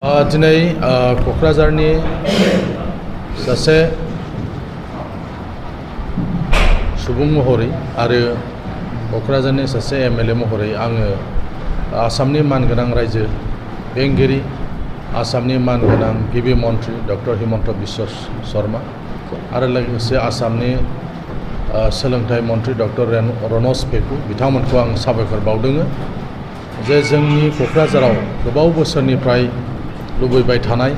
दिनै क'क्राझारनि सासे सुबुं महरै आरो क'क्राझारनि सासे एमएलए महरै आङो आसामनि मानगोनां रायजो बेंगिरि आसामनि मानगोनां गिबि मन्थ्रि डक्टर हिमन्त बिश्व शर्मा आरो लोगोसे आसामनि सोलोंथाइ मन्थ्रि डक्टर रनज पेगु बिथांमोनखौ आं साबायखर बावदों जे जोंनि क'क्राझाराव गोबाव बोसोरनिफ्राय लुबैबाय थानाय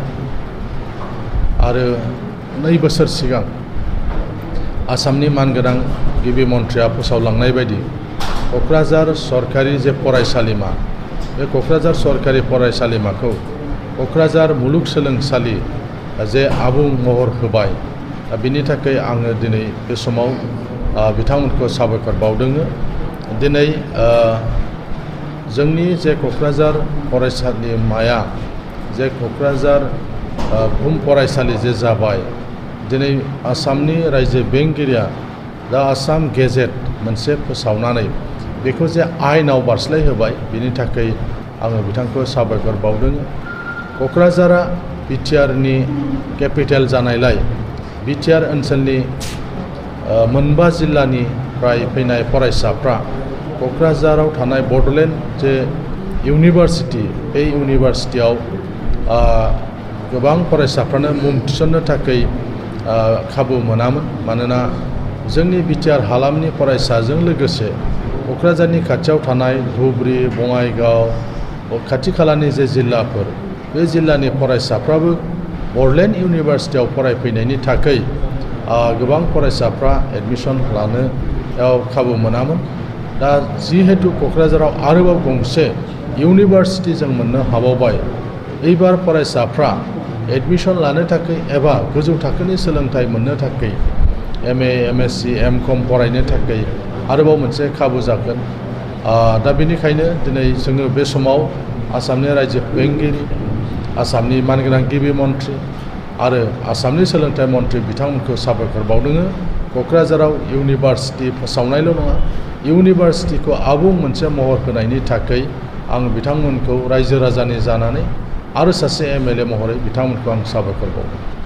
आरो 2 बोसोर सिगां आसामनि मानगोनां गिबि मन्थ्रिया फोसावलांनाय बायदि क'क्राझार सरकारि जे फरायसालिमा बे क'क्राझार सरकारि फरायसालिमाखौ क'क्राझार मुलुगसोलोंसालि जे आबुं महर होबाय बिनि थाखाय आङो दिनै बे समाव बिथांमोनखौ साबायखर बावदों। दिनै जोंनि जे क'क्राझार फरायसालिमाया जे क'क्राझार बुहुम फरायसालि जे जाबाय दिनै आसामनि रायजो बेंगिरिया दा आसाम गेजेट मोनसे फोसावनानै बेखौ जे आयेनाव बारस्लायहोबाय बिनि थाखाय आङो बिथांखौ साबायखर बावदों। क'क्राझारा बिटिआरनि केपिटेल जानायलाय बिटिआर ओनसोलनि 9 जिल्लानिफ्राय फैनाय फरायसाफ्रा क'क्राझाराव थानाय बड'लेण्ड जे इउनिभार्सिटि बे इउनिभार्सिटियाव गोबां फरायसाफ्रानो मुं थिसननो थाखाय खाबु मोनामोन मानोना जोंनि बिटिआर हालामनि फरायसाजों लोगोसे क'क्राझारनि खाथियाव थानाय धुबुरी बङाइगाव खाथि खालानि जे जिल्लाफोर बे जिल्लानि फरायसाफ्राबो बड'लेण्ड इउनिभार्सिटियाव फरायफैनायनि थाखाय गोबां फरायसाफ्रा एडमिशन लानो खाबु मोनामोन। दा जिहेतु क'क्राझाराव आरोबाव गंसे इउनिभार्सिटि जों मोननो हाबावबाय एबार फरायसाफ्रा एडमिशन लानो थाखाय एबा गोजौ थाखोनि सोलोंथाइ मोननो थाखाय एमए एमएससि एमकम फरायनो थाखाय आरोबाव मोनसे खाबु जागोन। दा बेनिखायनो दिनै जोङो बे समाव आसामनि रायजो बेंगिरि आसामनि मानगोनां गिबि मन्थ्रि आरो आसामनि सोलोंथाइ मन्थ्रि बिथांमोनखौ साबायखर बावदों। क'क्राझाराव इउनिभार्सिटि फोसावनायल' नङा इउनिभार्सिटिखौ आबुं मोनसे महर होनायनि थाखाय आं बिथांमोनखौ रायजो राजानि जानानै आरो सासे एमएलए महरै बिथांमोनखौ आं साबायखर बावदों।